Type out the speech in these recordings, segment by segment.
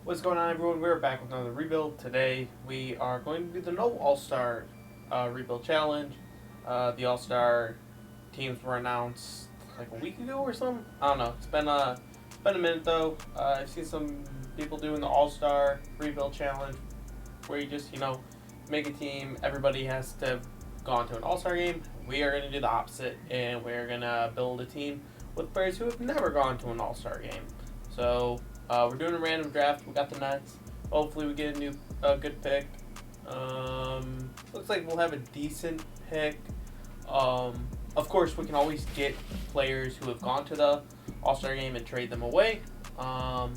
What's going on, everyone? We're back with another rebuild. Today, we are going to do the No All-Star Rebuild Challenge. The All-Star teams were announced like a week ago or something. I don't know. It's been a minute though. I've seen some people doing the All-Star Rebuild Challenge, where you just make a team. Everybody has to have gone to an All-Star game. We are going to do the opposite, and we're going to build a team with players who have never gone to an All-Star game. So we're doing a random draft. We got the Nets. Hopefully, we get a good pick. Looks like we'll have a decent pick. Of course, we can always get players who have gone to the All-Star game and trade them away. Right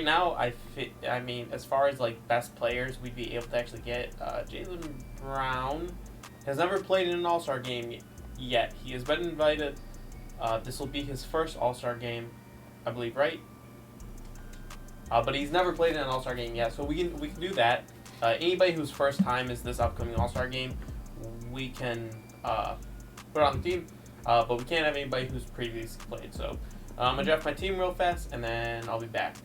now, I mean, as far as like best players, we'd be able to actually get Jaylen Brown. Has never played in an All-Star game yet. He has been invited. This will be his first All-Star game, I believe, right? But he's never played in an All-Star game yet, so we can do that. Anybody whose first time is this upcoming All-Star game, we can put on the team. But we can't have anybody who's previously played. So I'm gonna draft my team real fast, and then I'll be back.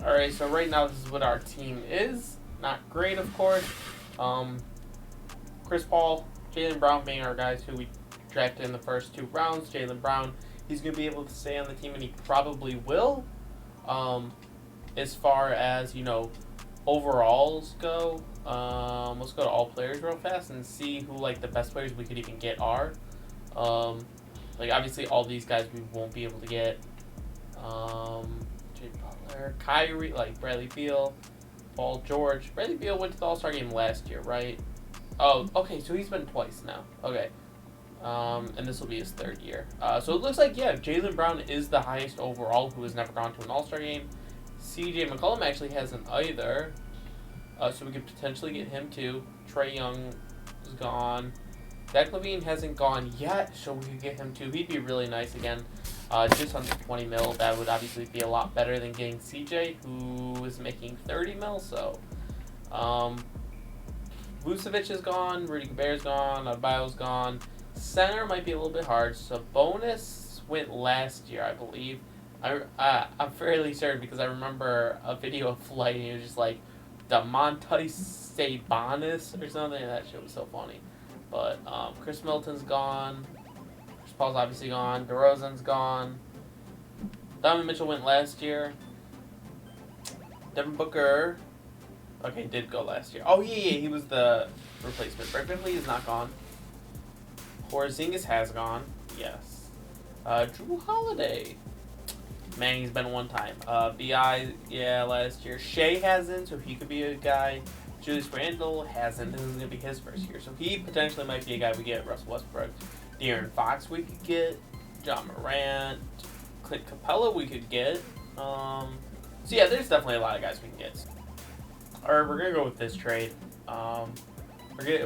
All right. So right now, this is what our team is. Not great, of course. Chris Paul, Jaylen Brown being our guys who we drafted in the first 2 rounds. Jaylen Brown, he's going to be able to stay on the team, and he probably will. As far as, overalls go, let's go to all players real fast and see who, like, the best players we could even get are. Obviously, all these guys we won't be able to get. Jay Butler, Kyrie, Bradley Beal, Paul George. Bradley Beal went to the All-Star game last year, right? Oh, okay, so he's been twice now. Okay. And this will be his 3rd year. So it looks like, yeah, Jaylen Brown is the highest overall who has never gone to an All-Star game. CJ McCollum actually hasn't either. So we could potentially get him too. Trae Young is gone. Zach LaVine hasn't gone yet, so we could get him too. He'd be really nice again. Just under 20 mil. That would obviously be a lot better than getting CJ, who is making 30 mil. So, Vucevic is gone. Rudy Gobert's gone. Adebayo's gone. Center might be a little bit hard. Sabonis went last year, I believe. I'm fairly certain because I remember a video of Flight and it was just like DeMontis Sabonis or something. And that shit was so funny. But Chris Middleton's gone. Chris Paul's obviously gone. DeRozan's gone. Donovan Mitchell went last year. Devin Booker, okay, did go last year. Oh, yeah, he was the replacement. Brett Vinley is not gone. Porzingis has gone. Yes. Drew Holiday. Man, he's been one time. B.I., yeah, last year. Shea hasn't, so he could be a guy. Julius Randle hasn't. This is going to be his first year. So he potentially might be a guy we get. Russell Westbrook. De'Aaron Fox we could get. John Morant. Clint Capella we could get. So yeah, there's definitely a lot of guys we can get. Alright, we're going to go with this trade.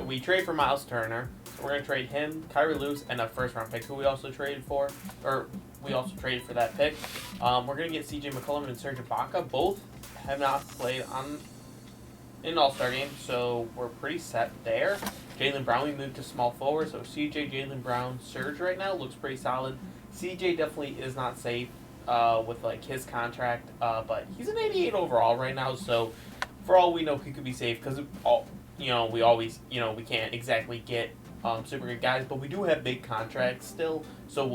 We trade for Miles Turner. So we're going to trade him, Kyrie Lewis, and a first-round pick, who we also traded for. Or we also traded for that pick. We're going to get CJ McCollum and Serge Ibaka. Both have not played in an All-Star game, so we're pretty set there. Jaylen Brown, we moved to small forward. So CJ, Jaylen Brown, Serge right now looks pretty solid. CJ definitely is not safe with like his contract, but he's an 88 overall right now. So for all we know, he could be safe because we always we can't exactly get super good guys, but we do have big contracts still. So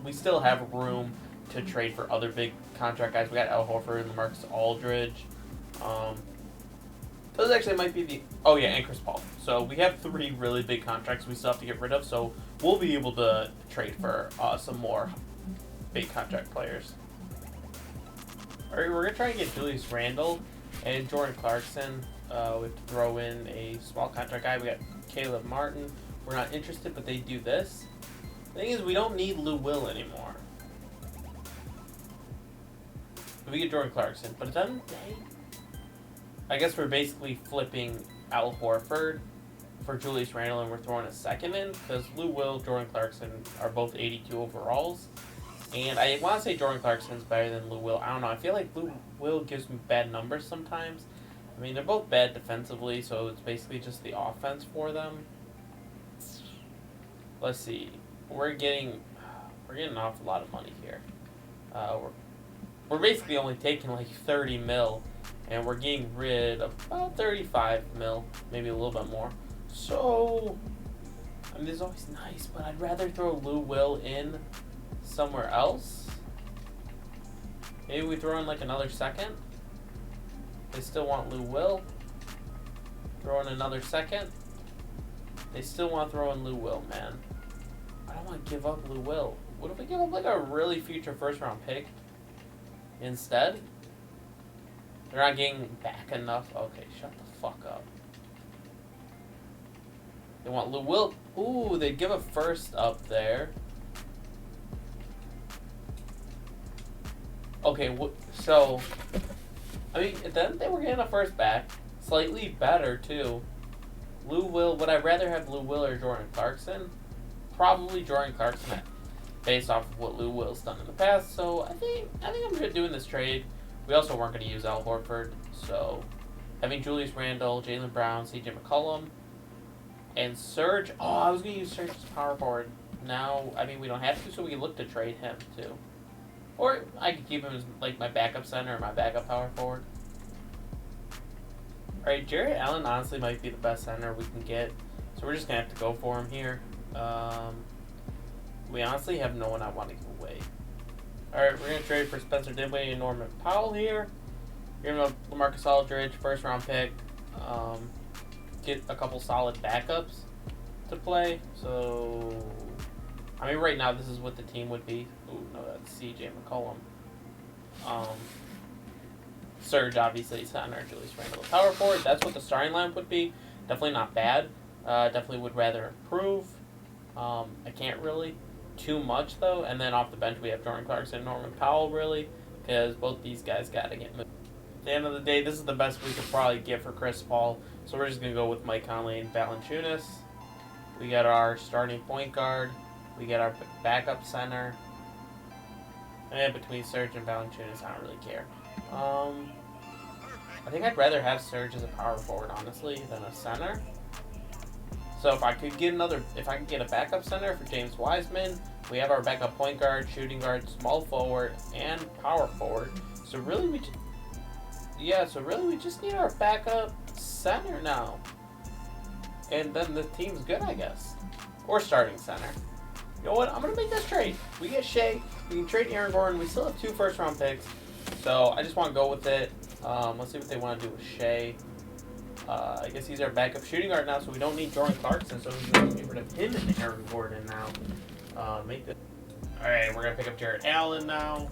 we still have room to trade for other big contract guys. We got Al Horford and LaMarcus Aldridge. Those actually might be and Chris Paul. So we have 3 really big contracts we still have to get rid of. So we'll be able to trade for some more big contract players. All right, we're gonna try and get Julius Randle and Jordan Clarkson. We have to throw in a small contract guy. We got Caleb Martin. We're not interested, but they do this. The thing is, we don't need Lou Will anymore. We get Jordan Clarkson, but it doesn't. I guess we're basically flipping Al Horford for Julius Randle, and we're throwing a second in because Lou Will, Jordan Clarkson are both 82 overalls. And I want to say Jordan Clarkson's better than Lou Will. I don't know. I feel like Lou Will gives me bad numbers sometimes. I mean, they're both bad defensively, so it's basically just the offense for them. Let's see. We're getting an awful lot of money here. we're basically only taking like 30 mil, and we're getting rid of about 35 mil, maybe a little bit more. So, I mean, this is always nice, but I'd rather throw Lou Will in somewhere else. Maybe we throw in like another second. They still want Lou Will. Throw in another second. They still want to throw in Lou Will, man. I don't want to give up Lou Will. What if we give up like a really future first round pick instead? They're not getting back enough. Okay, shut the fuck up. They want Lou Will. Ooh, they give a first up there. Okay, so I mean, then they were getting a first back, slightly better too. Lou Will. Would I rather have Lou Will or Jordan Clarkson? Probably Jordan Clarkson, based off of what Lou Will's done in the past. So I think I'm good doing this trade. We also weren't going to use Al Horford, so having Julius Randle, Jaylen Brown, CJ McCollum, and Serge. Oh, I was going to use Serge as power forward. Now, I mean, we don't have to, so we can look to trade him too. Or I could keep him as like my backup center or my backup power forward. Alright, Jarrett Allen honestly might be the best center we can get. So we're just going to have to go for him here. We honestly have no one I want to give away. Alright, we're going to trade for Spencer Dinwiddie and Norman Powell here. You're going to have LaMarcus Aldridge, first round pick. Get a couple solid backups to play. So, I mean, right now this is what the team would be. Ooh, no, that's CJ McCollum. Serge, obviously, center. Julius Randle, power forward. That's what the starting line would be. Definitely not bad. Definitely would rather improve. I can't really too much, though. And then off the bench, we have Jordan Clarkson and Norman Powell, really, because both these guys got to get moved. At the end of the day, this is the best we could probably get for Chris Paul. So we're just going to go with Mike Conley and Valanciunas. We got our starting point guard. We got our backup center. And between Serge and Valanciunas, I don't really care. I think I'd rather have Serge as a power forward, honestly, than a center. So if I could get a backup center for James Wiseman, we have our backup point guard, shooting guard, small forward, and power forward. So really we just need our backup center now. And then the team's good, I guess. Or starting center. You know what? I'm going to make this trade. We get Shea. We can trade Aaron Gordon. We still have 2 first-round picks. So I just want to go with it. Let's see what they want to do with Shea. I guess he's our backup shooting guard now, so we don't need Jordan Clarkson. So we're going to get rid of him and Aaron Gordon now. All right, we're going to pick up Jarrett Allen now.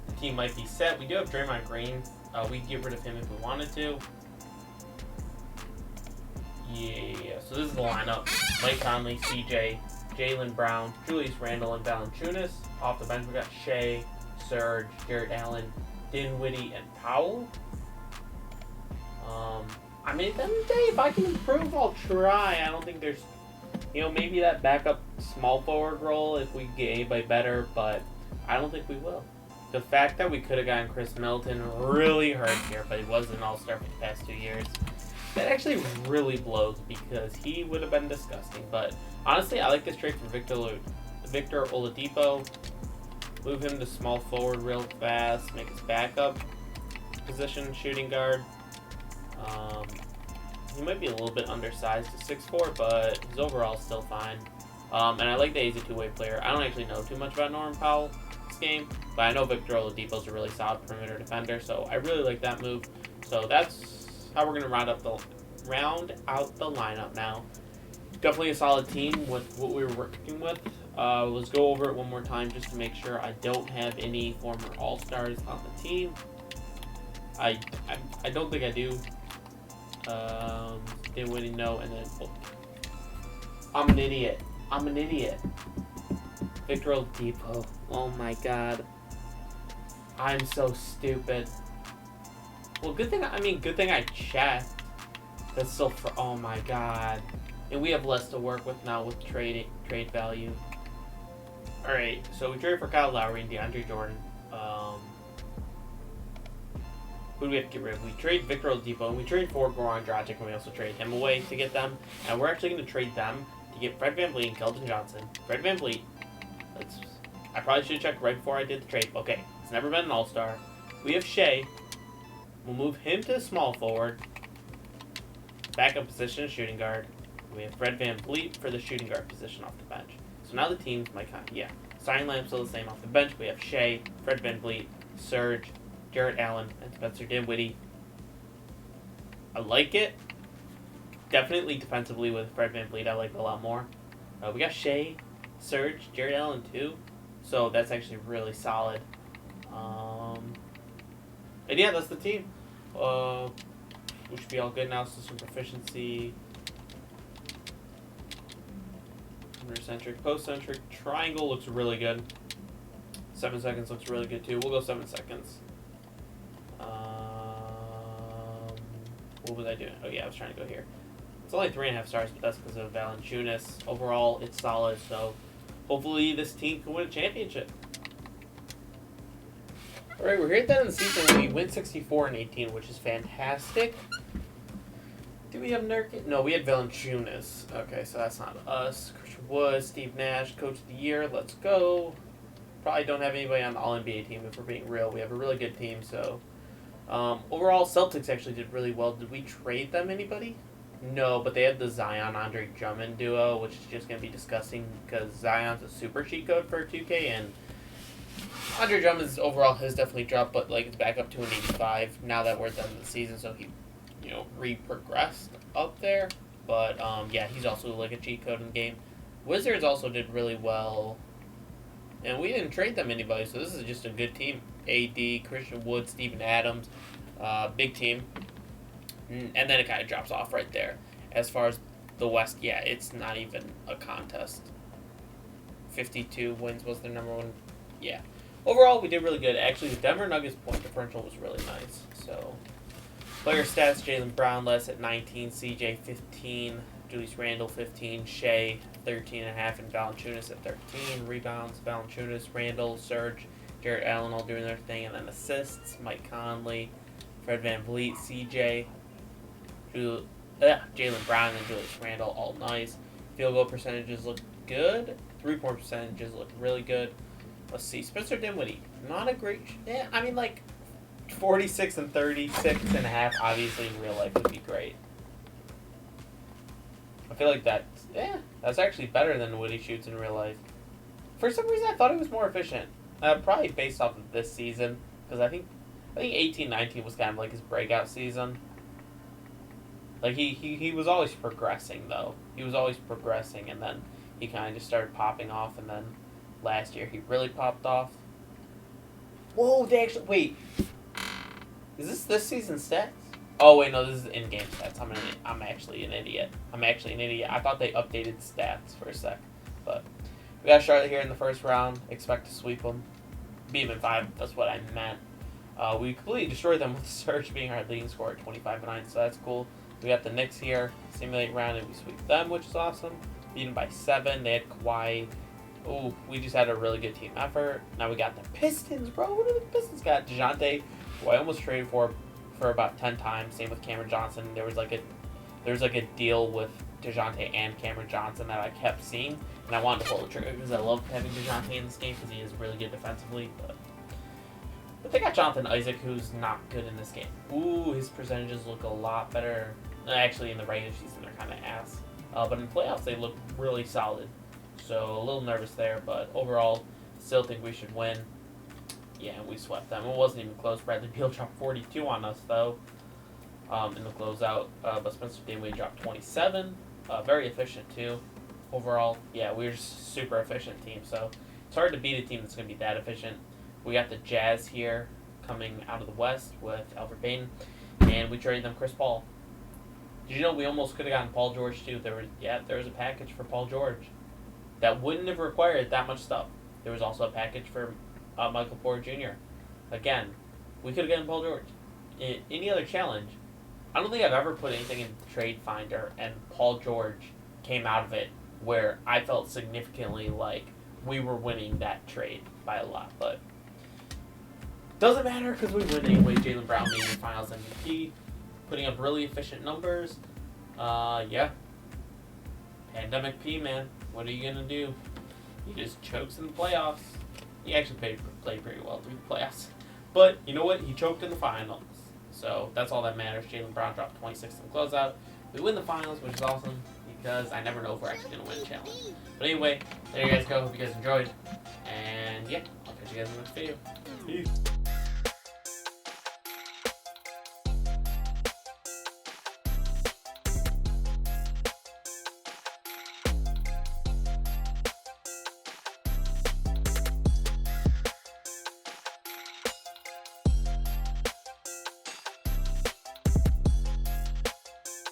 The team might be set. We do have Draymond Green. We can get rid of him if we wanted to. Yeah, so this is the lineup. Mike Conley, CJ, Jaylen Brown, Julius Randle, and Valanciunas. Off the bench, we got Shea, Serge, Jarrett Allen, Dinwiddie, and Powell. I mean, at the end of the day, if I can improve, I'll try. I don't think there's, maybe that backup small forward role if we get anybody better, but I don't think we will. The fact that we could have gotten Chris Middleton really hurt here, but he was an all-star for the past 2 years. That actually really blows because he would have been disgusting. But honestly, I like this trade for Victor Oladipo. Move him to small forward real fast. Make his backup position shooting guard. He might be a little bit undersized to 6'4", but his overall still fine. And I like that he's a two-way player. I don't actually know too much about Norman Powell's game, but I know Victor Oladipo's a really solid perimeter defender, so I really like that move. So that's how we're going to round out the lineup now. Definitely a solid team with what we were working with. Let's go over it one more time just to make sure I don't have any former All-Stars on the team. I don't think I do. Dinwiddie, no, and then I'm an idiot. Victor Oladipo. Oh my god. I'm so stupid. Well, good thing I checked. That's still oh my god. And we have less to work with now with trade value. Alright, so we traded for Kyle Lowry and DeAndre Jordan. Who do we have to get rid of? We trade Victor Oladipo, and we trade for Goran Dragic, and we also trade him away to get them. And we're actually going to trade them to get Fred VanVleet and Keldon Johnson. Fred VanVleet, I probably should have checked right before I did the trade. Okay, he's never been an all-star. We have Shea. We'll move him to small forward. Backup position, shooting guard. We have Fred VanVleet for the shooting guard position off the bench. So now the team's my kind. Yeah. Starting lineup's still the same off the bench. We have Shea, Fred VanVleet, Serge, Jarrett Allen, and Spencer Dinwiddie. I like it. Definitely defensively with Fred VanVleet, I like it a lot more. We got Shea, Serge, Jarrett Allen too. So that's actually really solid. And yeah, that's the team. We should be all good now. System proficiency. Centric, post-centric, triangle looks really good. 7 seconds looks really good too. We'll go 7 seconds. What was I doing? Oh yeah, I was trying to go here. It's only 3.5 stars, but that's because of Valanciunas. Overall, it's solid, so hopefully this team can win a championship. Alright, we're here at the end of the season. We win 64-18, which is fantastic. Do we have Nurkic? No, we had Valanciunas. Okay, so that's not us. Christian Wood, Steve Nash, Coach of the Year. Let's go. Probably don't have anybody on the All-NBA team if we're being real. We have a really good team, so... overall, Celtics actually did really well. Did we trade them anybody? No, but they had the Zion-Andre Drummond duo, which is just going to be disgusting because Zion's a super cheat code for 2K, and Andre Drummond's overall has definitely dropped, but like it's back up to an 85 now that we're done with the season, so he, re-progressed up there. But, yeah, he's also like a cheat code in the game. Wizards also did really well, and we didn't trade them anybody, so this is just a good team. AD, Christian Wood, Steven Adams, big team. And then it kind of drops off right there. As far as the West, yeah, it's not even a contest. 52 wins was their number one. Yeah. Overall, we did really good. Actually, the Denver Nuggets point differential was really nice. So, player stats, Jaylen Brown less at 19, CJ 15, Julius Randle 15, Shea 13.5, and Valanciunas at 13. Rebounds, Valanciunas, Randle, Serge, Jarrett Allen all doing their thing. And then assists, Mike Conley, Fred VanVleet, CJ, Jaylen Brown, and Julius Randle all nice. Field goal percentages look good. 3-point percentages look really good. Let's see. Spencer Dinwiddie, not a great... Yeah, I mean, like, 46 and 36.5, obviously, in real life would be great. I feel like that's actually better than what he shoots in real life. For some reason, I thought he was more efficient. Probably based off of this season, because I think 18-19 was kind of like his breakout season. Like, he was always progressing, though. He was always progressing, and then he kind of just started popping off, and then last year he really popped off. Whoa, they actually... Wait. Is this season's stats? Oh, wait, no, this is in-game stats. I'm actually an idiot. I thought they updated stats for a sec. But we got Charlotte here in the first round. Expect to sweep them. Beat them in 5. That's what I meant. We completely destroyed them with Serge being our leading scorer at 25-9, so that's cool. We got the Knicks here, simulate round, and we sweep them, which is awesome. Beat them by 7. They had Kawhi. Oh, we just had a really good team effort. Now we got the Pistons, bro. What do the Pistons got? DeJounte, who I almost traded for about 10 times. Same with Cameron Johnson. There was like a deal with DeJounte and Cameron Johnson that I kept seeing, and I wanted to pull the trigger because I love having DeJounte in this game because he is really good defensively. But they got Jonathan Isaac, who's not good in this game. Ooh, his percentages look a lot better. Actually, in the regular season, they're kind of ass. But in playoffs, they look really solid. So, a little nervous there, but overall, still think we should win. Yeah, we swept them. It wasn't even close. Bradley Beal dropped 42 on us, though, in the closeout. But Spencer Dinwiddie dropped 27. Very efficient, too. Overall, yeah, we're just a super efficient team. So, it's hard to beat a team that's going to be that efficient. We got the Jazz here coming out of the West with Albert Payton, and we traded them Chris Paul. Did you know we almost could have gotten Paul George, too? There was a package for Paul George that wouldn't have required that much stuff. There was also a package for Michael Porter Jr. Again, we could have gotten Paul George. In any other challenge, I don't think I've ever put anything in Trade Finder and Paul George came out of it where I felt significantly like we were winning that trade by a lot. But doesn't matter because we win anyway. Jaylen Brown being the Finals MVP, putting up really efficient numbers. Yeah. Pandemic P, man. What are you going to do? He just chokes in the playoffs. He actually played pretty well through the playoffs. But you know what? He choked in the finals. So that's all that matters. Jaylen Brown dropped 26 in the closeout. We win the finals, which is awesome because I never know if we're actually going to win a challenge. But anyway, there you guys go. Hope you guys enjoyed. And yeah, I'll catch you guys in the next video. Peace.